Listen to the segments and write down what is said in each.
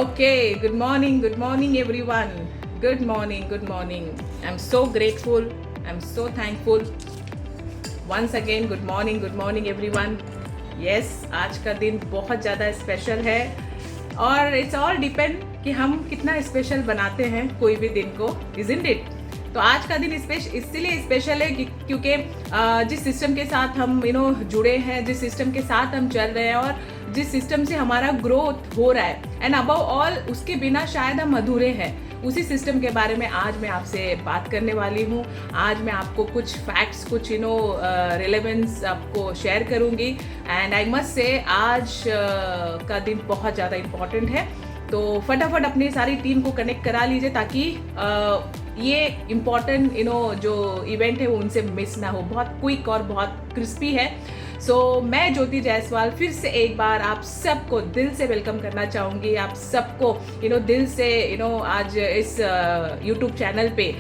Okay, good morning everyone. Good morning. I'm so grateful, I'm so thankful. Once again, good morning everyone. Yes, आज का दिन बहुत ज़्यादा special है और इट्स ऑल डिपेंड कि हम कितना स्पेशल बनाते हैं कोई भी दिन को, इज़न्ट इट? तो आज का दिन इसलिए स्पेशल है क्योंकि जिस सिस्टम के साथ हम जुड़े हैं, जिस सिस्टम के साथ हम चल रहे हैं और जिस सिस्टम से हमारा ग्रोथ हो रहा है, एंड अबव ऑल उसके बिना शायद हम अधूरे हैं, उसी सिस्टम के बारे में आज मैं आपसे बात करने वाली हूँ। आज मैं आपको कुछ फैक्ट्स, कुछ रिलेवेंस आपको शेयर करूँगी एंड आई मस्ट से आज का दिन बहुत ज़्यादा इम्पॉर्टेंट है। तो फटाफट अपनी सारी टीम को कनेक्ट करा लीजिए ताकि ये इम्पॉर्टेंट जो इवेंट है वो उनसे मिस ना हो। बहुत क्विक और बहुत क्रिस्पी है। सो मैं ज्योति जायसवाल फिर से एक बार आप सबको दिल से वेलकम करना चाहूँगी। आप सबको दिल से आज इस यूट्यूब चैनल पे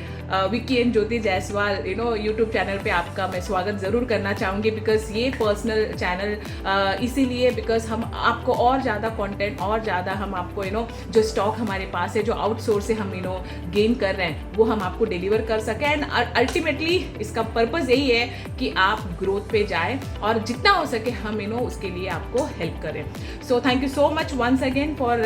Vicky and Jyoti Jaiswal YouTube channel पे आपका मैं स्वागत ज़रूर करना चाहूँगी। बिकॉज ये पर्सनल चैनल इसीलिए बिकॉज हम आपको और ज़्यादा कंटेंट और ज़्यादा हम आपको जो स्टॉक हमारे पास है, जो आउटसोर्स से हम गेन कर रहे हैं, वो हम आपको डिलीवर कर सकें। एंड अल्टीमेटली इसका पर्पज़ यही है कि आप ग्रोथ पे जाएं और जितना हो सके हम उसके लिए आपको हेल्प करें। So thank you so much once again for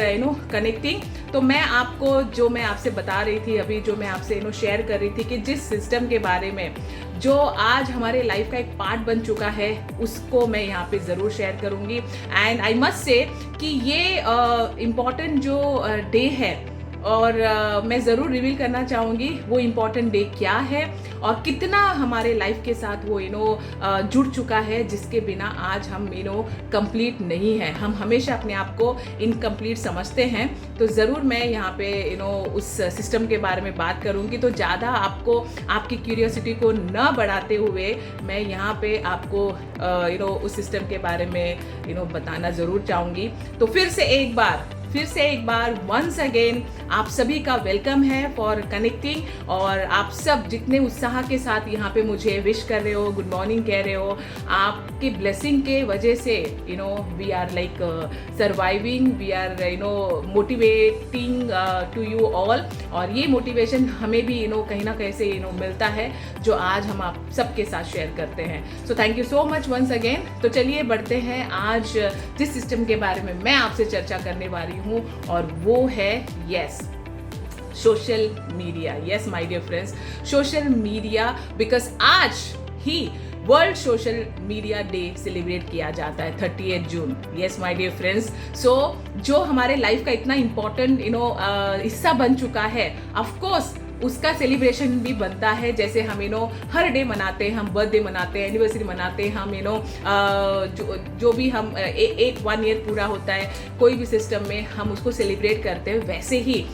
connecting. तो मैं आपको जो मैं आपसे बता रही थी अभी, जो मैं आपसे शेयर कर रही थी कि जिस सिस्टम के बारे में जो आज हमारे लाइफ का एक पार्ट बन चुका है उसको मैं यहाँ पे ज़रूर शेयर करूँगी। एंड आई मस्ट से कि ये इम्पॉर्टेंट जो डे है और मैं ज़रूर रिवील करना चाहूँगी वो इम्पॉर्टेंट डे क्या है और कितना हमारे लाइफ के साथ वो जुड़ चुका है, जिसके बिना आज हम कंप्लीट नहीं है। हम हमेशा अपने आप को इनकम्प्लीट समझते हैं। तो ज़रूर मैं यहाँ पे उस सिस्टम के बारे में बात करूँगी। तो ज़्यादा आपको आपकी क्यूरियोसिटी को न बढ़ाते हुए मैं यहाँ पे आपको उस सिस्टम के बारे में बताना ज़रूर चाहूँगी। तो फिर से एक बार वंस अगेन आप सभी का वेलकम है फॉर कनेक्टिंग। और आप सब जितने उत्साह के साथ यहाँ पे मुझे विश कर रहे हो, गुड मॉर्निंग कह रहे हो, आपकी ब्लेसिंग के वजह से we are like surviving, we are motivating to you all. और ये मोटिवेशन हमें भी कहीं ना कहीं से मिलता है जो आज हम आप सबके साथ शेयर करते हैं। So thank you so much once again. तो चलिए बढ़ते हैं आज जिस सिस्टम के बारे में मैं आपसे चर्चा करने वाली हूँ और वो है social media. Yes my dear friends, social media, because आज ही world social media day celebrate किया जाता है 30 जून। Yes my dear friends, so जो हमारे लाइफ का इतना इम्पोर्टेंट हिस्सा बन चुका है, ऑफ कोर्स उसका सेलिब्रेशन भी बनता है। जैसे हम हर डे मनाते हैं, हम बर्थडे मनाते हैं, एनिवर्सरी मनाते हैं, हम जो भी हम एक 1 ईयर पूरा होता है कोई भी सिस्टम में हम उसको सेलिब्रेट करते हैं, वैसे ही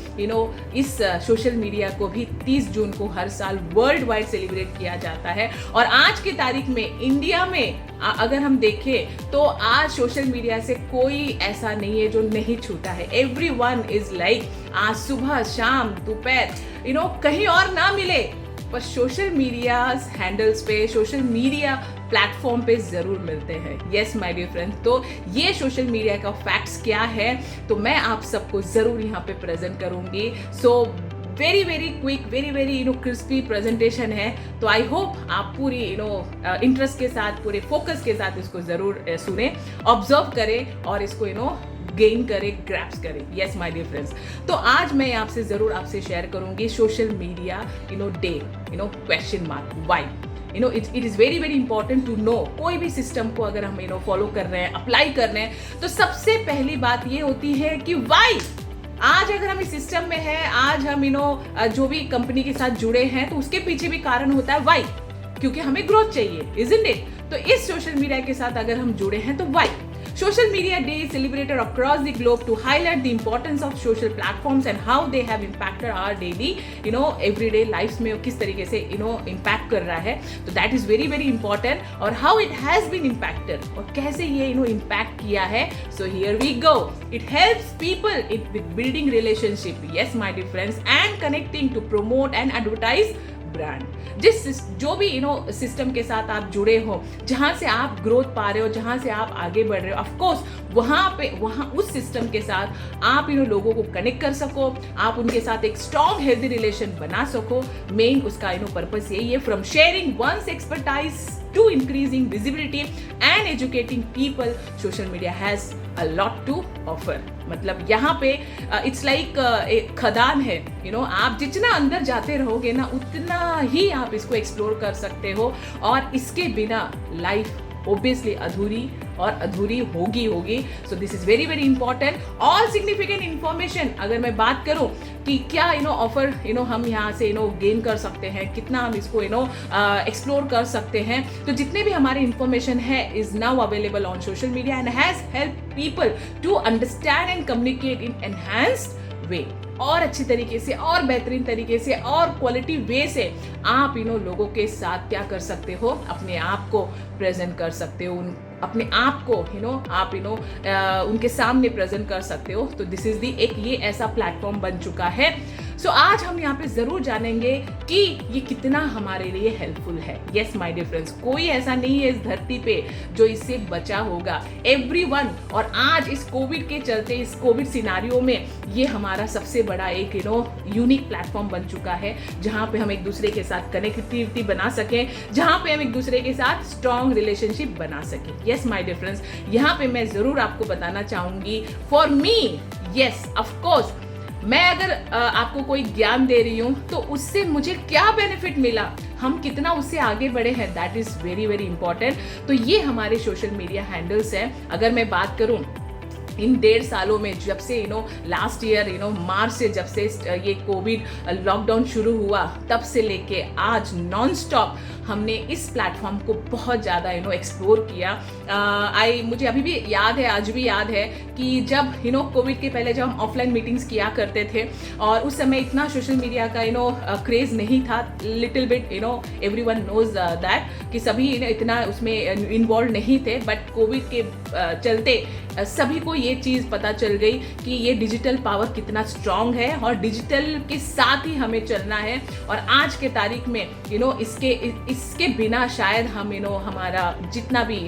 इस सोशल मीडिया को भी 30 जून को हर साल वर्ल्ड वाइड सेलिब्रेट किया जाता है। और आज की तारीख में इंडिया में अगर हम देखें तो आज सोशल मीडिया से कोई ऐसा नहीं है जो नहीं छूता है। एवरीवन इज लाइक आज सुबह शाम दोपहर कहीं और ना मिले पर सोशल मीडिया हैंडल्स पे, सोशल मीडिया प्लेटफॉर्म पे ज़रूर मिलते हैं। यस माय डियर फ्रेंड्स, तो ये सोशल मीडिया का फैक्ट्स क्या है तो मैं आप सबको ज़रूर यहाँ पे प्रेजेंट करूँगी। So very quick, very crispy presentation है। तो आई होप आप पूरी इंटरेस्ट के साथ, पूरे फोकस के साथ इसको ज़रूर सुने, ऑब्जर्व करें और इसको गेन करें, ग्रैप्स करें। यस माय डियर फ्रेंड्स, तो आज मैं आपसे शेयर करूंगी social media day question mark why. It is very important to know. कोई भी सिस्टम को अगर हम फॉलो कर रहे हैं, अप्लाई कर रहे हैं, तो सबसे पहली बात ये होती है कि व्हाई। आज अगर हम इस सिस्टम में हैं, आज हम जो भी कंपनी के साथ जुड़े हैं, तो उसके पीछे भी कारण होता है व्हाई, क्योंकि हमें ग्रोथ चाहिए, इज़न्ट इट? तो इस सोशल मीडिया के साथ अगर हम जुड़े हैं तो why. Social Media Day is celebrated across the globe to highlight the importance of social platforms and how they have impacted our daily, everyday lives में किस तरीके से impact कर रहा है। तो that is very important। और how it has been impacted और कैसे ये impact किया है। So here we go। It helps people with building relationship, yes my dear friends, and connecting to promote and advertise brand. जो भी system के साथ आप जुड़े हो, जहाँ से आप ग्रोथ पा रहे हो, जहाँ से आप आगे बढ़ रहे हो, ऑफ कोर्स वहाँ उस सिस्टम के साथ आप लोगों को कनेक्ट कर सको, आप उनके साथ एक स्ट्रॉन्ग हेल्दी रिलेशन बना सको। मेन उसका पर्पस यही है, from sharing one's expertise to increasing visibility and educating people, social media has a lot to offer। मतलब यहाँ पे इट्स लाइक एक खदान है, आप जितना अंदर जाते रहोगे ना उतना ही आप इसको एक्सप्लोर कर सकते हो, और इसके बिना लाइफ ऑब्वियसली अधूरी होगी। सो this is very very important. All significant information अगर मैं बात करूं कि क्या ऑफर हम यहाँ से गेन कर सकते हैं, कितना हम इसको एक्सप्लोर कर सकते हैं, तो जितने भी हमारे इंफॉर्मेशन है is now available on social media and has help people to understand and communicate in enhanced way. और अच्छी तरीके से और बेहतरीन तरीके से और क्वालिटी वे से आप लोगों के साथ क्या कर सकते हो, अपने आप को प्रेजेंट कर सकते हो, अपने आप को आप उनके सामने प्रेजेंट कर सकते हो। तो दिस इज दी एक ये ऐसा प्लेटफॉर्म बन चुका है। सो आज हम यहाँ पे जरूर जानेंगे कि ये कितना हमारे लिए हेल्पफुल है। यस माय डियर फ्रेंड्स, कोई ऐसा नहीं है इस धरती पे जो इससे बचा होगा, एवरीवन। और आज इस कोविड के चलते, इस कोविड सिनारियो में ये हमारा सबसे बड़ा एक यूनिक प्लेटफॉर्म बन चुका है, जहाँ पे हम एक दूसरे के साथ कनेक्टिविटी बना सकें, जहाँ पे हम एक दूसरे के साथ स्ट्रॉन्ग रिलेशनशिप बना सकें। यस माय डियर फ्रेंड्स, यहाँ पे मैं जरूर आपको बताना चाहूंगी, for me yes of course, मैं अगर आपको कोई ज्ञान दे रही हूँ तो उससे मुझे क्या बेनिफिट मिला, हम कितना उससे आगे बढ़े हैं, that is very very important. तो ये हमारे सोशल मीडिया हैंडल्स हैं। अगर मैं बात करूँ इन 1.5 सालों में, जब से लास्ट ईयर मार्च से जब से ये कोविड लॉकडाउन शुरू हुआ, तब से लेके आज नॉन स्टॉप हमने इस प्लेटफॉर्म को बहुत ज़्यादा एक्सप्लोर किया। मुझे अभी भी याद है, आज भी याद है कि जब कोविड के पहले जब हम ऑफलाइन मीटिंग्स किया करते थे, और उस समय इतना सोशल मीडिया का क्रेज़ नहीं था, little bit everyone knows that कि सभी इतना उसमें इन्वॉल्व नहीं थे, बट कोविड के चलते सभी को ये चीज़ पता चल गई कि ये डिजिटल पावर कितना स्ट्रांग है, और डिजिटल के साथ ही हमें चलना है। और आज के तारीख में इसके बिना शायद हम हमारा जितना भी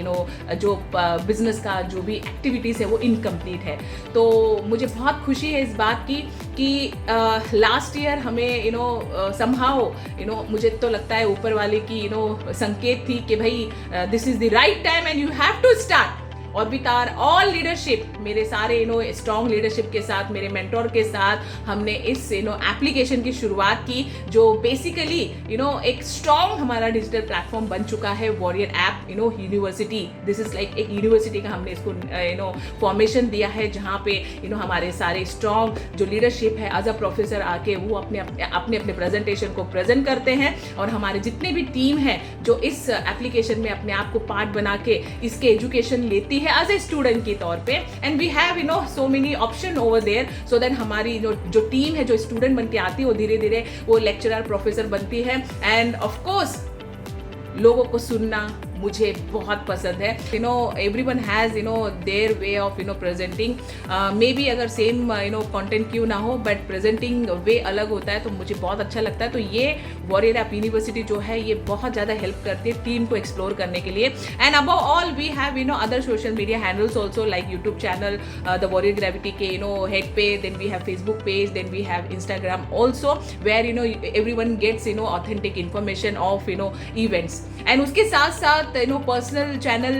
जो बिजनेस का जो भी एक्टिविटीज़ है वो इनकम्प्लीट है। तो मुझे बहुत खुशी है इस बात की कि लास्ट ईयर हमें समहाउ मुझे तो लगता है ऊपर वाले की संकेत थी कि भाई this is the right time and you have to start. और विद आवर ऑल लीडरशिप, मेरे सारे स्ट्रॉन्ग लीडरशिप के साथ, मेरे मेंटोर के साथ हमने इस एप्लीकेशन की शुरुआत की, जो बेसिकली एक स्ट्रॉन्ग हमारा डिजिटल प्लेटफॉर्म बन चुका है, warrior app university. This is like एक यूनिवर्सिटी का हमने इसको फॉर्मेशन दिया है, जहाँ पे हमारे सारे स्ट्रॉन्ग जो लीडरशिप है एज अ प्रोफेसर आके वो अपने प्रेजेंटेशन को प्रेजेंट करते हैं, और हमारे जितने भी टीम है जो इस एप्लीकेशन में अपने आप को पार्ट बना के इसके एजुकेशन लेती है एज ए स्टूडेंट के तौर पे, and we have so many option over there, so that हमारी जो टीम है जो स्टूडेंट बन के आती है वो धीरे धीरे वो लेक्चरर प्रोफेसर बनती है। एंड ऑफ कोर्स लोगों को सुनना मुझे बहुत पसंद है। Everyone has their way of presenting, may be अगर सेम कंटेंट क्यों ना हो, बट प्रेजेंटिंग वे अलग होता है, तो मुझे बहुत अच्छा लगता है। तो ये वॉरियर ऐप यूनिवर्सिटी जो है ये बहुत ज़्यादा हेल्प करती है टीम को एक्सप्लोर करने के लिए। And above all we have other social media handles also, like YouTube channel the warrior Gravity के हेड पे, then we have Facebook page, then we have Instagram also, where everyone gets authentic information of events. And उसके साथ साथ personal channel,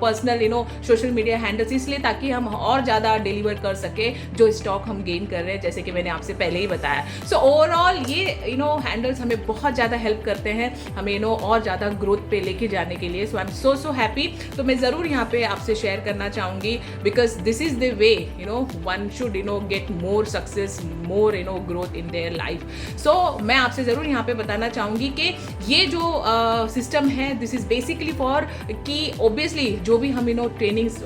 personal social media handles, इसलिए ताकि हम और ज़्यादा डिलीवर कर सके जो स्टॉक हम गेन कर रहे हैं, जैसे कि मैंने आपसे पहले ही बताया। सो ओवरऑल ये हैंडल्स हमें बहुत ज़्यादा हेल्प करते हैं, हमें और ज़्यादा ग्रोथ पे लेके जाने के लिए। So I am so happy. तो मैं ज़रूर यहाँ पे आपसे शेयर करना चाहूँगी, because this is the way one should get more success, more growth in their life. So मैं आपसे ज़रूर यहाँ पे बताना चाहूँगी कि ये जो सिस्टम है, दिस इज़ बेसिकली फॉर कि ऑब्वियसली जो भी हम ट्रेनिंग्स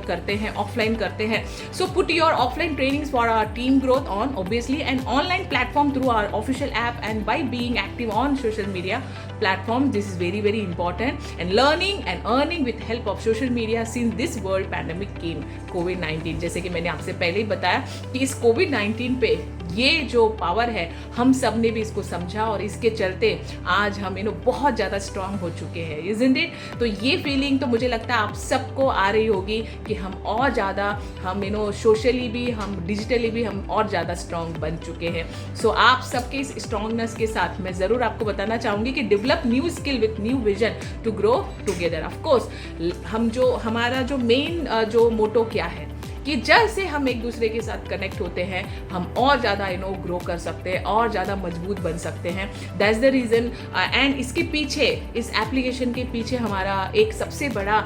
करते हैं, ऑफलाइन करते हैं, so put your offline trainings for our team growth on obviously an online platform through our official app and by being active on social media platform. This is very very important, and learning and earning with help of social media since this world pandemic came, COVID-19। जैसे कि मैंने आपसे पहले ही बताया कि इस COVID-19 पे ये जो पावर है हम सब ने भी इसको समझा और इसके चलते आज हम बहुत ज़्यादा स्ट्रांग हो चुके हैं, इज़न्ट इट? तो ये फीलिंग तो मुझे लगता है आप सबको आ रही होगी कि हम और ज़्यादा हम सोशली भी, हम डिजिटली भी हम और ज़्यादा स्ट्रांग बन चुके हैं। सो आप सबके इस स्ट्रांगनेस के साथ मैं ज़रूर आपको बताना चाहूँगी कि develop new skill with new vision to grow together. Of course हमारा जो मेन जो मोटो क्या है कि जैसे हम एक दूसरे के साथ कनेक्ट होते हैं हम और ज़्यादा ग्रो कर सकते हैं और ज़्यादा मजबूत बन सकते हैं। दैट्स द रीज़न एंड इसके पीछे, इस एप्लीकेशन के पीछे हमारा एक सबसे बड़ा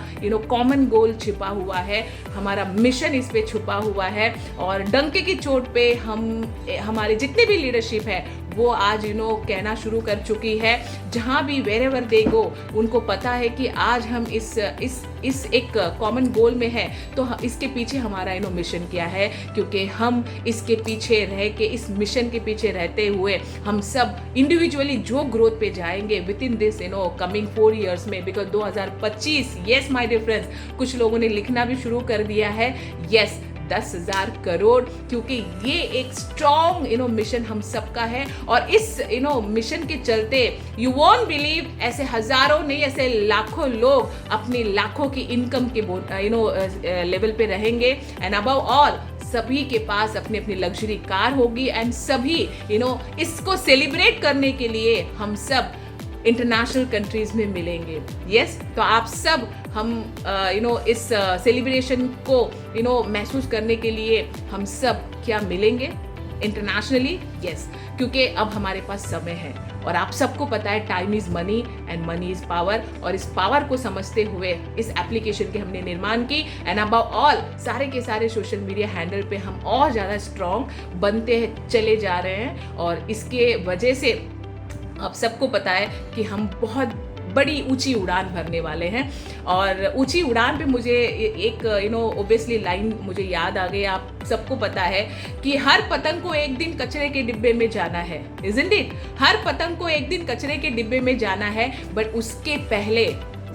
कॉमन गोल छिपा हुआ है, हमारा मिशन इस पे छुपा हुआ है। और डंके की चोट पे हमारे जितने भी लीडरशिप है वो आज कहना शुरू कर चुकी है, जहाँ भी वेर एवर दे गो उनको पता है कि आज हम इस एक कॉमन गोल में है। तो इसके पीछे हमारा मिशन क्या है, क्योंकि हम इसके पीछे रह के, इस मिशन के पीछे रहते हुए हम सब इंडिविजुअली जो ग्रोथ पे जाएंगे within this coming 4 years में, because 2025, yes my dear friends, कुछ लोगों ने लिखना भी शुरू कर दिया है, येस 10,000 करोड़, क्योंकि ये एक स्ट्रॉन्ग मिशन हम सबका है। और इस मिशन के चलते यू वोंट बिलीव, ऐसे हजारों नहीं, ऐसे लाखों लोग अपनी लाखों की इनकम के लेवल पे रहेंगे। एंड अबव ऑल सभी के पास अपनी अपनी लग्जरी कार होगी एंड सभी इसको सेलिब्रेट करने के लिए हम सब इंटरनेशनल कंट्रीज में मिलेंगे। यस, तो आप सब हम इस सेलिब्रेशन को महसूस करने के लिए हम सब क्या मिलेंगे इंटरनेशनली? यस, क्योंकि अब हमारे पास समय है और आप सबको पता है time is money and money is power. और इस पावर को समझते हुए इस एप्लीकेशन के हमने निर्माण की एंड अबव ऑल सारे के सारे सोशल मीडिया हैंडल पे हम और ज़्यादा स्ट्रॉन्ग बनते चले जा रहे हैं। और इसके वजह से आप सबको पता है कि हम बहुत बड़ी ऊंची उड़ान भरने वाले हैं। और ऊंची उड़ान पे मुझे एक ओबियसली लाइन मुझे याद आ गई। आप सबको पता है कि हर पतंग को एक दिन कचरे के डिब्बे में जाना है, इज़न्ट इट? हर पतंग को एक दिन कचरे के डिब्बे में जाना है, बट उसके पहले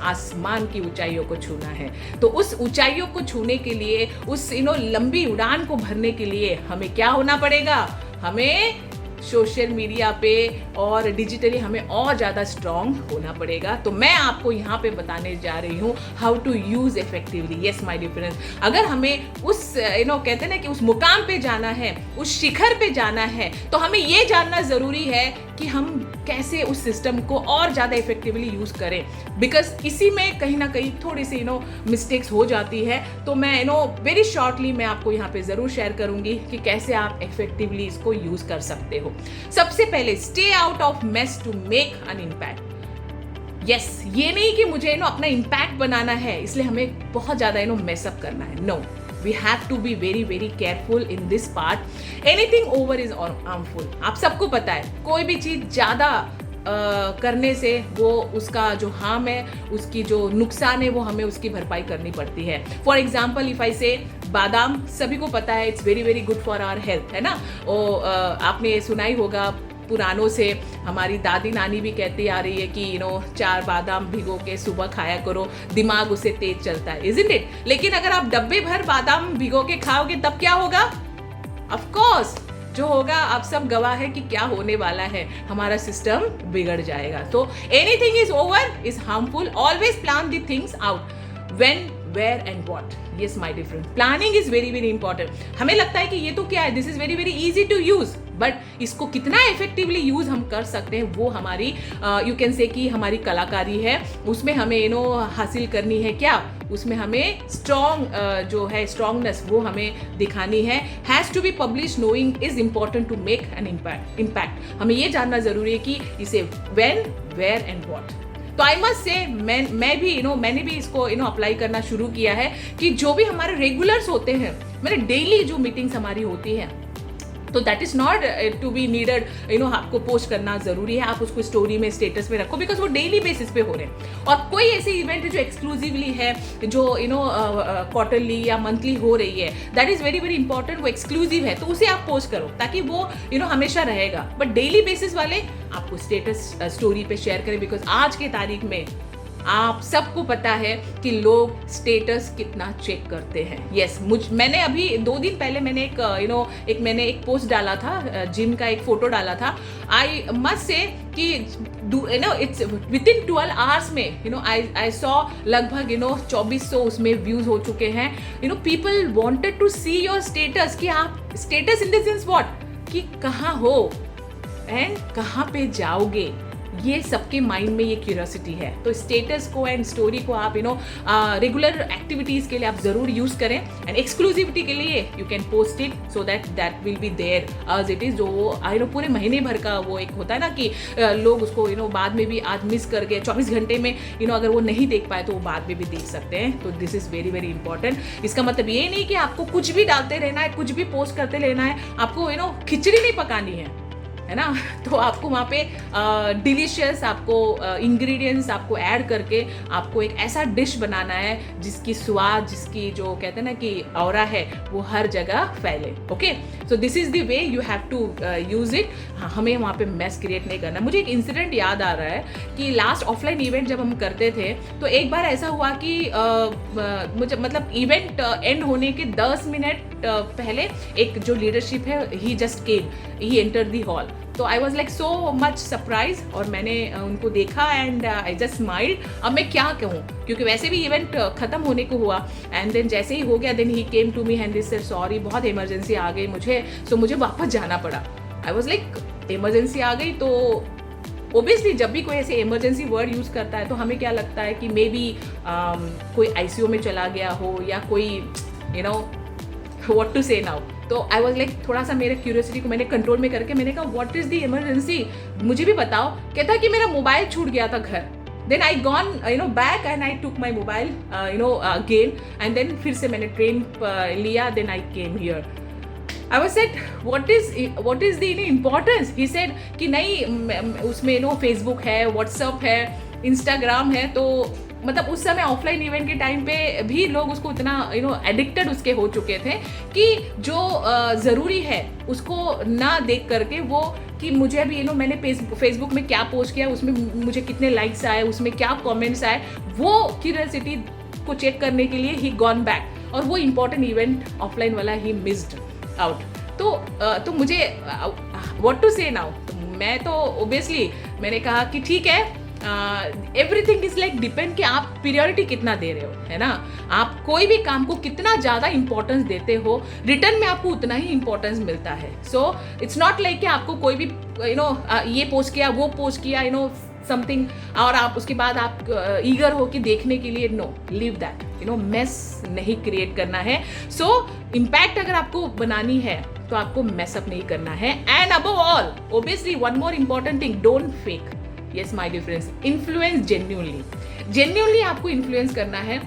आसमान की ऊंचाइयों को छूना है। तो उस ऊंचाइयों को छूने के लिए, उस लंबी उड़ान को भरने के लिए हमें क्या होना पड़ेगा? हमें सोशल मीडिया पे और डिजिटली हमें और ज़्यादा स्ट्रॉन्ग होना पड़ेगा। तो मैं आपको यहाँ पे बताने जा रही हूँ how to use effectively. Yes my dear friends, अगर हमें उस कहते हैं ना कि उस मुकाम पे जाना है, उस शिखर पे जाना है, तो हमें ये जानना ज़रूरी है कि हम कैसे उस सिस्टम को और ज़्यादा इफेक्टिवली यूज़ करें। बिकॉज इसी में कहीं ना कहीं थोड़ी सी मिस्टेक्स हो जाती है। तो मैं वेरी शॉर्टली मैं आपको यहाँ पे ज़रूर शेयर करूँगी कि कैसे आप इफेक्टिवली इसको यूज़ कर सकते हो। सबसे पहले stay out of mess to make an impact. Yes, ये नहीं कि मुझे अपना इम्पैक्ट बनाना है इसलिए हमें बहुत ज़्यादा मेसअप करना है। No, we have to be very very careful in this part. Anything over is harmful. आप सबको पता है कोई भी चीज़ ज़्यादा करने से वो उसका जो हार्म है, उसकी जो नुकसान है, वो हमें उसकी भरपाई करनी पड़ती है। फॉर एग्जाम्पल इफ़ आई से बादाम, सभी को पता है it's very very good for our health, है ना? आपने सुना ही होगा पुरानों से, हमारी दादी नानी भी कहती आ रही है कि 4 बादाम भिगो के सुबह खाया करो, दिमाग उससे तेज चलता है, इज़न्ट इट? लेकिन अगर आप डब्बे भर बादाम भिगो के खाओगे तब क्या होगा? ऑफ कोर्स जो होगा आप सब गवाह है कि क्या होने वाला है, हमारा सिस्टम बिगड़ जाएगा। तो anything is over is harmful. Always plan the things out, when, where and what. Yes my dear friend, planning is very very important. हमें लगता है कि ये तो क्या है, this is very very easy to use, but इसको कितना इफेक्टिवली यूज हम कर सकते हैं वो हमारी यू कैन से कि हमारी कलाकारी है। उसमें हमें हासिल करनी है क्या, उसमें हमें स्ट्रॉन्ग जो है स्ट्रॉन्गनेस वो हमें दिखानी है। Has to be publish knowing is important to make an impact. हमें ये जानना जरूरी है कि इसे व्हेन, वेयर एंड व्हाट। तो आई मस्ट से मैं भी मैंने भी इसको अप्लाई करना शुरू किया है कि जो भी हमारे रेगुलर्स होते हैं, मेरे डेली जो मीटिंग्स हमारी होती हैं, तो that is not to be needed आपको पोस्ट करना जरूरी है। आप उसको स्टोरी में, स्टेटस में रखो, बिकॉज वो डेली बेसिस पे हो रहे हैं। और कोई ऐसे इवेंट है जो एक्सक्लूसिवली है, जो क्वार्टरली या मंथली हो रही है, that is very very important, वो एक्सक्लूसिव है, तो उसे आप पोस्ट करो ताकि वो हमेशा रहेगा। बट डेली बेसिस वाले आपको स्टेटस स्टोरी पे शेयर करें, बिकॉज आज के तारीख में आप सबको पता है कि लोग स्टेटस कितना चेक करते हैं। यस, मैंने अभी 2 दिन पहले मैंने एक पोस्ट डाला था, जिम का एक फोटो डाला था। आई मस्ट से कि इट्स विद इन 12 आवर्स में आई सॉ लगभग 2400 उसमें व्यूज हो चुके हैं। People wanted to see your status, कि आप status in the sense what, कि कहाँ हो एंड कहाँ पे जाओगे, ये सबके माइंड में ये क्यूरियोसिटी है। तो स्टेटस को एंड स्टोरी को आप रेगुलर एक्टिविटीज़ के लिए आप ज़रूर यूज़ करें, एंड एक्सक्लूसिविटी के लिए you can post it so that will be there as it is. जो पूरे महीने भर का वो एक होता है ना कि लोग उसको बाद में भी आज मिस कर गए, 24 घंटे में अगर वो नहीं देख पाए तो वो बाद में भी देख सकते हैं। तो this is very very important. इसका मतलब ये नहीं कि आपको कुछ भी डालते रहना है, कुछ भी पोस्ट करते रहना है, आपको खिचड़ी नहीं पकानी है ना। तो आपको वहाँ पे डिलीशियस आपको इंग्रेडिएंट्स आपको ऐड करके आपको एक ऐसा डिश बनाना है जिसकी स्वाद, जिसकी जो कहते हैं ना कि ऑरा है, वो हर जगह फैले। Okay, so this is the way you have to use it. हमें वहाँ पे मेस क्रिएट नहीं करना। मुझे एक इंसिडेंट याद आ रहा है कि लास्ट ऑफलाइन इवेंट जब हम करते थे तो एक बार ऐसा हुआ कि मुझे मतलब इवेंट एंड होने के 10 मिनट पहले एक जो लीडरशिप है, he just came, he enter the hall. तो I was like so much surprise, और मैंने उनको देखा एंड आई जस्ट स्माइल्ड। अब मैं क्या कहूँ, क्योंकि वैसे भी इवेंट खत्म होने को हुआ, एंड देन जैसे ही हो गया देन ही came to me and said sorry, बहुत इमरजेंसी आ गई मुझे, सो मुझे वापस जाना पड़ा। आई वॉज लाइक इमरजेंसी आ गई, तो ओबियसली जब भी कोई ऐसे इमरजेंसी वर्ड यूज़ करता है तो हमें क्या लगता है कि मे बी कोई ICU में चला गया हो, या कोई व्हाट टू से नाउ। तो आई वॉज लाइक थोड़ा सा मेरे क्यूरियोसिटी को मैंने कंट्रोल में करके मैंने कहा व्हाट इज द इमरजेंसी, मुझे भी बताओ। कहता कि मेरा मोबाइल छूट गया था घर। Then I gone back and I took my mobile again, and then फिर से मैंने ट्रेन लिया, then I came here. I was said, what is the importance? He said कि नहीं उसमें फेसबुक है, व्हाट्सअप है, इंस्टाग्राम है। तो मतलब उस समय ऑफलाइन इवेंट के टाइम पे भी लोग उसको इतना एडिक्टेड उसके हो चुके थे कि जो ज़रूरी है उसको ना देख करके वो कि मुझे अभी मैंने फेसबुक में क्या पोस्ट किया, उसमें मुझे कितने लाइक्स आए, उसमें क्या कमेंट्स आए, वो क्यूरियोसिटी को चेक करने के लिए ही गॉन बैक, और वो इम्पोर्टेंट इवेंट ऑफलाइन वाला ही मिस्ड आउट। तो मुझे व्हाट टू से नाउ, मैं तो ओबियसली मैंने कहा कि ठीक है, एवरीथिंग इज लाइक डिपेंड कि आप पीरियोरिटी कितना दे रहे हो, है ना। आप कोई भी काम को कितना ज़्यादा इंपॉर्टेंस देते हो, रिटर्न में आपको उतना ही इंपॉर्टेंस मिलता है। सो इट्स नॉट लाइक कि आपको कोई भी ये पोस्ट किया, वो पोस्ट किया, समथिंग, और आप उसके बाद आप ईगर हो कि देखने के लिए, नो, लीव दैट, मेस नहीं क्रिएट करना है। सो इम्पैक्ट अगर आपको बनानी है तो आपको मेसअप नहीं करना है। And above all obviously one more important thing, don't fake. Yes my dear friends, influence genuinely आपको इन्फ्लुएंस करना है।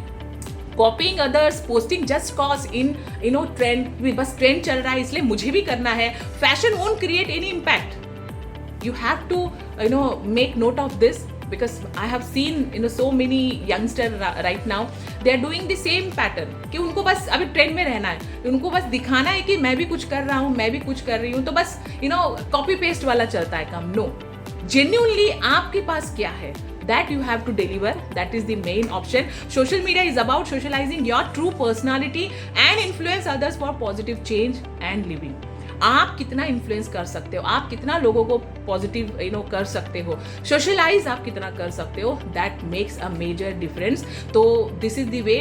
Copying others, posting just cause in trend, बस ट्रेंड चल रहा है इसलिए मुझे भी करना है, fashion won't create any impact. You have to make note of this, because I have seen so many youngsters right now, they are doing the same pattern कि उनको बस अभी ट्रेंड में रहना है, उनको बस दिखाना है कि मैं भी कुछ कर रहा हूँ, मैं भी कुछ कर रही हूँ, तो बस कॉपी पेस्ट वाला चलता है काम। नो, जेन्युइनली आपके पास क्या है, that you have to deliver, that is the main option. Social media is about socializing your true personality and influence others for positive change and living. आप कितना इन्फ्लुएंस कर सकते हो, आप कितना लोगों को पॉजिटिव कर सकते हो, सोशलाइज आप कितना कर सकते हो, that makes a major difference. तो दिस इज द वे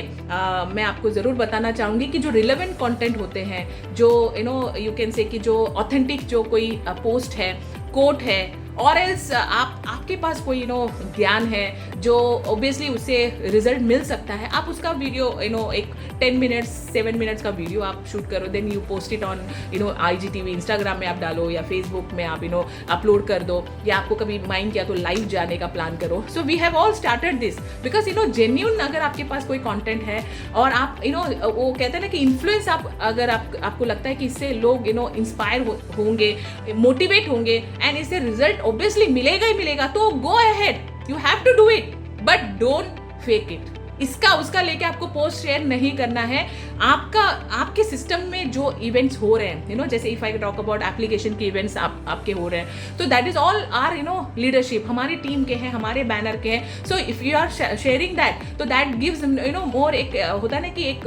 मैं आपको ज़रूर बताना चाहूँगी कि जो रिलेवेंट कंटेंट होते हैं, जो यू कैन से कि जो ऑथेंटिक जो कोई पोस्ट है, कोट है, और एल्स आपके पास कोई ज्ञान है जो ऑब्वियसली उससे रिजल्ट मिल सकता है, आप उसका वीडियो एक 10 मिनट्स 7 मिनट्स का वीडियो आप शूट करो, then you post it on IGTV, Instagram में आप डालो, या फेसबुक में आप अपलोड कर दो, या आपको कभी माइंड किया तो लाइव जाने का प्लान करो। So we have all started this because genuine अगर आपके पास कोई कॉन्टेंट है और आप वो कहते हैं ना कि इन्फ्लुएंस अगर आपको लगता है कि इससे लोग इंस्पायर होंगे, मोटिवेट होंगे, एंड इससे रिजल्ट ऑब्वियसली मिलेगा ही मिलेगा, तो go ahead, you have to do it, but don't fake it. इसका उसका लेके आपको पोस्ट शेयर नहीं करना है। आपके सिस्टम में जो इवेंट्स हो रहे हैं, जैसे if I talk about application के इवेंट्स आपके हो रहे हैं, तो that is all our leadership, हमारी टीम के हैं, हमारे बैनर के हैं. So if you are sharing that, तो दैट गिव्स मोर, एक होता है ना कि एक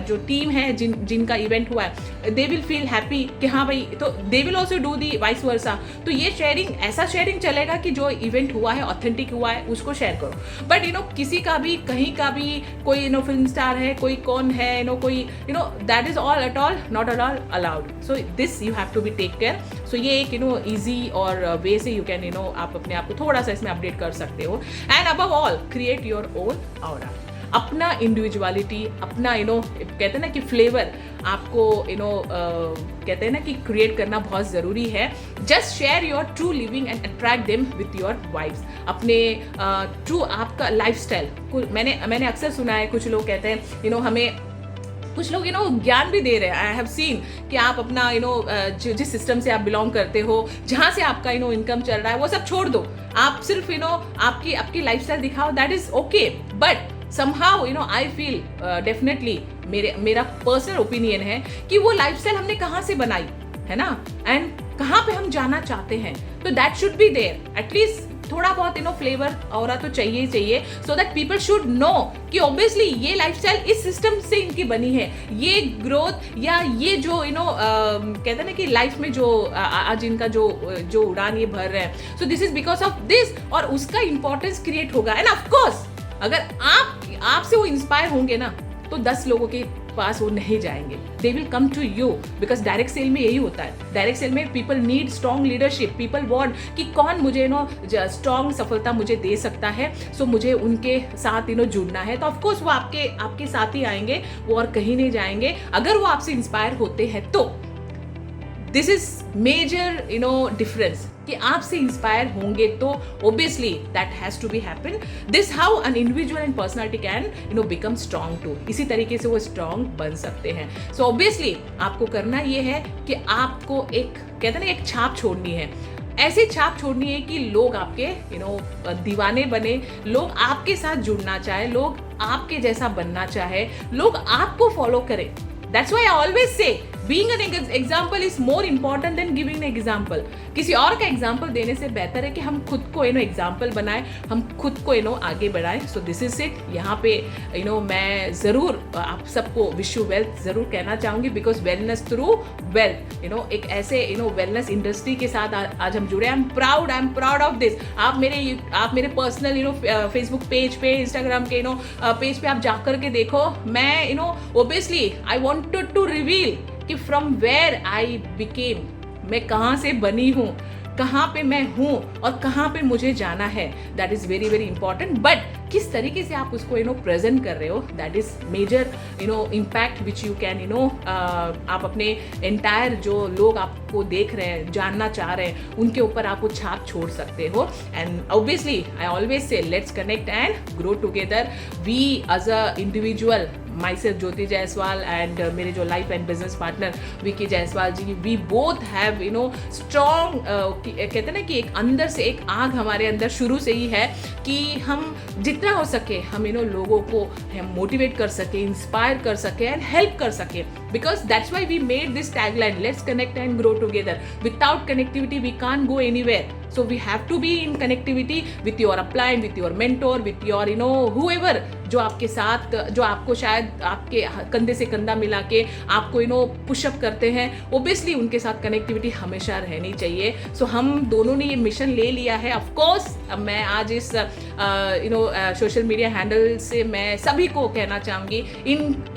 जो टीम है जिनका इवेंट हुआ है, दे विल फील हैप्पी कि हाँ भाई, तो they will also do the vice versa. तो ये शेयरिंग, ऐसा शेयरिंग चलेगा कि जो इवेंट हुआ है ऑथेंटिक हुआ है उसको शेयर करो. बट किसी का भी कहीं का भी कोई फिल्म स्टार है, कोई कौन है, कोई that is all at all not at all allowed. So this you have to be take care. सो ये एक ईजी और वे से यू कैन आप अपने आप को थोड़ा सा इसमें अपडेट कर सकते हो. And above all create your own aura, अपना इंडिविजुअलिटी, अपना कहते हैं ना कि फ्लेवर आपको कहते हैं ना कि क्रिएट करना बहुत ज़रूरी है. Just share your true living and attract them with your vibes. अपने ट्रू आपका लाइफस्टाइल, मैंने अक्सर सुना है, कुछ लोग कहते हैं हमें, कुछ लोग ज्ञान भी दे रहे हैं. आई हैव सीन कि आप अपना जिस सिस्टम से आप बिलोंग करते हो, जहाँ से आपका इनकम चल रहा है, वो सब छोड़ दो. आप सिर्फ आपकी लाइफस्टाइल दिखाओ, that is okay. But somehow I feel definitely, मेरा पर्सनल ओपिनियन है कि वो लाइफस्टाइल हमने कहाँ से बनाई है ना, एंड कहाँ पे हम जाना चाहते हैं. तो that should be there. At least थोड़ा बहुत फ्लेवर और तो चाहिए ही चाहिए, so that people should know कि ऑब्वियसली ये लाइफस्टाइल इस सिस्टम से इनकी बनी है. ये ग्रोथ या ये जो कहते हैं ना कि लाइफ में जो आज इनका जो उड़ान ये भर रहे हैं, सो this is because of this, और उसका इंपॉर्टेंस क्रिएट होगा. एंड ऑफ कोर्स अगर आपसे वो इंस्पायर होंगे ना, तो 10 लोगों के पास वो नहीं जाएंगे. They will come to you, because direct sale में यही होता है. डायरेक्ट सेल में people need strong leadership. People want कि कौन मुझे स्ट्रॉन्ग सफलता मुझे दे सकता है. सो मुझे उनके साथ जुड़ना है. तो ऑफकोर्स वो आपके साथ ही आएंगे, वो और कहीं नहीं जाएंगे. अगर वो आपसे इंस्पायर होते हैं तो दिस इज मेजर डिफरेंस कि आपसे इंस्पायर होंगे, तो obviously that has to be happen. This how an individual and personality can become strong too. इसी तरीके से वो स्ट्रॉन्ग बन सकते हैं. सो ऑब्वियसली आपको करना ये है कि आपको एक कहते हैं ना एक छाप छोड़नी है. ऐसी छाप छोड़नी है कि लोग आपके दीवाने बने, लोग आपके साथ जुड़ना चाहे, लोग आपके जैसा बनना चाहे, लोग आपको फॉलो करें. That's why I always say being an example is more important than giving an example. किसी और का एग्जाम्पल देने से बेहतर है कि हम खुद को एग्जाम्पल बनाएं, हम खुद को आगे बढ़ाएं. सो दिस इज इट. यहाँ पे मैं ज़रूर आप सबको विश यू वेल्थ ज़रूर कहना चाहूँगी, बिकॉज वेलनेस थ्रू वेल्थ, एक ऐसे वेलनेस इंडस्ट्री के साथ आज हम जुड़े. I am proud of this. आप मेरे पर्सनल फेसबुक पेज पे, इंस्टाग्राम के पेज पे आप जाकर के देखो. मैं obviously I wanted to reveal कि फ्रॉम वेयर आई बिकेम, मैं कहाँ से बनी हूँ, कहाँ पे मैं हूँ और कहाँ पे मुझे जाना है. That is very very important. But किस तरीके से आप उसको प्रेजेंट कर रहे हो, that is major impact which you can आप अपने एंटायर जो लोग आपको देख रहे हैं, जानना चाह रहे हैं, उनके ऊपर आप वो छाप छोड़ सकते हो. And obviously I always say let's connect and grow together. We as a individual, myself Jyoti Jaiswal and मेरे जो life and business partner Vicky Jaiswal ji, we both have strong, कहते हैं ना कि एक अंदर से एक आग हमारे अंदर शुरू से ही है कि हम जितना हो सके हम लोगों को हम मोटिवेट कर सके, इंस्पायर कर सके एंड हेल्प कर सके. Because that's why we made this tagline, let's connect and grow together. Without connectivity we can't go anywhere. So we have to be in connectivity with your upline, with your mentor, with your whoever जो आपके साथ, जो आपको शायद आपके कंधे से कंधा मिला के आपको पुशअप करते हैं. ओबियसली उनके साथ कनेक्टिविटी हमेशा रहनी चाहिए. सो हम दोनों ने ये मिशन ले लिया है. ऑफ कोर्स मैं आज इस सोशल मीडिया हैंडल से मैं सभी को कहना चाहूँगी,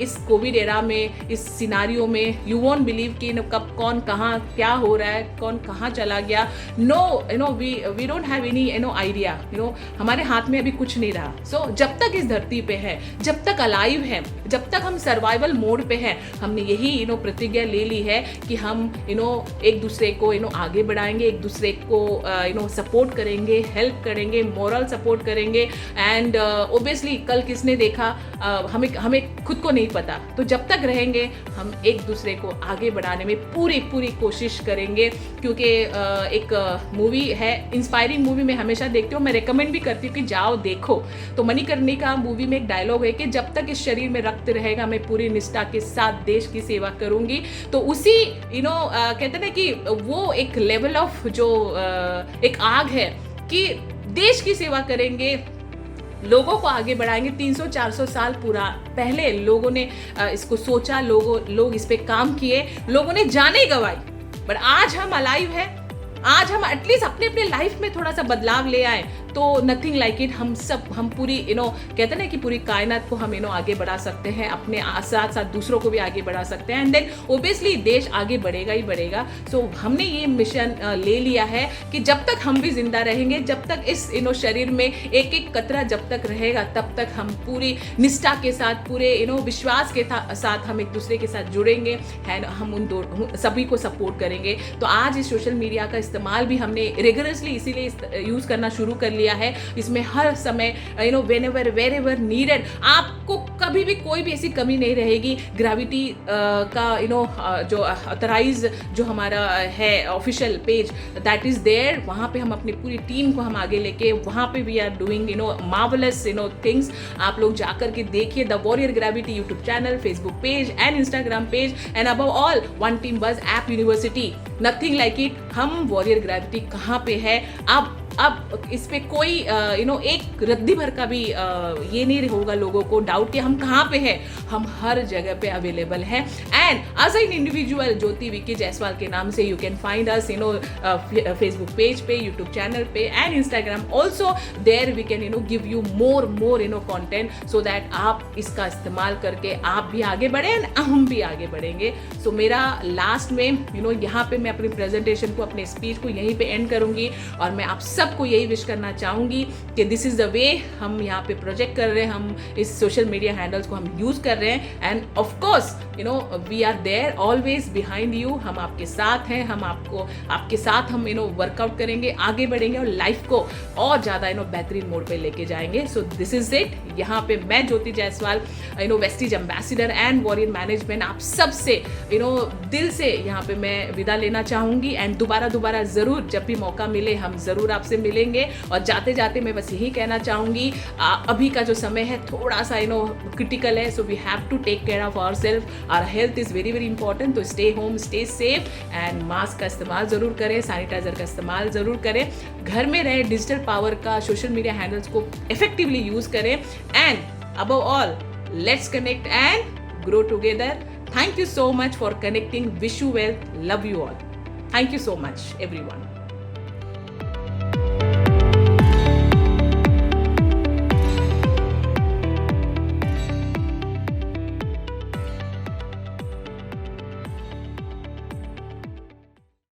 इस कोविड एरा में, इस सिनारियो में, यू वोंट बिलीव कि कब कौन कहाँ क्या हो रहा है, कौन कहाँ चला गया. No we don't have any idea. हमारे हाथ में अभी कुछ नहीं रहा. सो जब तक इस धरती पे है, जब तक अलाइव है, जब तक हम सर्वाइवल मोड पे हैं, हमने यही प्रतिज्ञा ले ली है कि हम एक दूसरे को आगे बढ़ाएंगे, एक दूसरे को सपोर्ट करेंगे, हेल्प करेंगे, मोरल सपोर्ट करेंगे. एंड ओबियसली कल किसने देखा, हमें खुद को नहीं पता। तो जब तक रहेंगे हम एक दूसरे को आगे बढ़ाने में पूरी कोशिश करेंगे, क्योंकि एक मूवी है, इंस्पायरिंग मूवी मैं हमेशा देखती हूँ, मैं रेकमेंड भी करती हूँ कि जाओ देखो। तो मणिकर्णिका मूवी में एक डायलॉग है कि जब तक इस शरीर में रक्त रहेगा मैं पूरी निष्ठा के साथ देश की सेवा करूंगी। तो उसी कहते हैं कि वो एक लेवल ऑफ जो एक आग है कि देश की सेवा करेंगे, लोगों को आगे बढ़ाएंगे। 300-400 साल पूरा पहले लोगों ने इसको सोचा, लोग इस पे काम किए, लोगों ने जाने गंवाई, बट आज हम अलाइव है, आज हम एटलीस्ट अपने लाइफ में थोड़ा सा बदलाव ले आए तो नथिंग लाइक इट। हम पूरी कहते हैं ना कि पूरी कायनात को हम आगे बढ़ा सकते हैं, अपने साथ साथ दूसरों को भी आगे बढ़ा सकते हैं, एंड देन ओबियसली देश आगे बढ़ेगा ही बढ़ेगा। सो हमने ये मिशन ले लिया है कि जब तक हम भी जिंदा रहेंगे, जब तक इस शरीर में एक एक कतरा जब तक रहेगा, तब तक हम पूरी निष्ठा के साथ, पूरे विश्वास के साथ हम एक दूसरे के साथ जुड़ेंगे, है हम उन सभी को सपोर्ट करेंगे। तो आज इस सोशल मीडिया का इस्तेमाल भी हमने रेगुलरली इसीलिए यूज करना शुरू कर लिया है। इसमें हर समय व्हेनेवर वेरेवर नीडेड, आपको कभी भी कोई भी ऐसी कमी नहीं रहेगी। ग्रेविटी का जो ऑथराइज जो हमारा है official page, that is there, वहाँ पे हम अपनी पूरी टीम को हम आगे लेके वहाँ पे we are doing marvellous things. आप लोग जाकर के देखिए the warrior gravity YouTube channel, Facebook page and Instagram page, and above all one team buzz app university, nothing like it. हम वॉरियर ग्रेविटी कहाँ पे है, अब इस पे कोई एक रद्दी भर का भी ये नहीं होगा लोगों को डाउट कि हम कहाँ पे हैं। हम हर जगह पे अवेलेबल हैं, and as an individual Jyoti Vicky Jaiswal के नाम से you can find us Facebook page पे, यूट्यूब चैनल पे and Instagram also. There we can give you more content so that आप इसका इस्तेमाल करके आप भी आगे बढ़े एंड हम भी आगे बढ़ेंगे। सो मेरा लास्ट में यहाँ पे मैं अपनी प्रेजेंटेशन को, अपने स्पीच को यहीं पे एंड करूंगी, और मैं आप सबको यही विश करना चाहूंगी कि दिस इज द वे हम यहाँ पे प्रोजेक्ट कर रहे हैं, हम इस सोशल मीडिया हैंडल्स को हम यूज कर रहे हैं, and of course we are there always behind you. हम आपके साथ हैं, हम आपके साथ हम वर्कआउट करेंगे, आगे बढ़ेंगे और लाइफ को और ज्यादा बेहतरीन मोड पे लेके जाएंगे। So this is it. यहाँ पे मैं Jyoti Jaiswal Vestige ambassador and warrior management आप सबसे दिल से यहाँ पे मैं विदा लेना चाहूंगी, एंड दोबारा जरूर जब भी मौका मिले हम जरूर आपसे मिलेंगे। और जाते जाते मैं बस यही कहना चाहूंगी, अभी का जो समय है थोड़ा सा क्रिटिकल है, so we have to take care of ourself, our health is very important. तो stay home, stay safe, and mask का इस्तेमाल जरूर करें, सैनिटाइजर का इस्तेमाल जरूर करें, घर में रहे, डिजिटल पावर का, सोशल मीडिया हैंडल्स को इफेक्टिवली यूज करें, and above all let's connect and grow together. Thank you so much for connecting. Wish you well. Love you all. Thank you so much, everyone.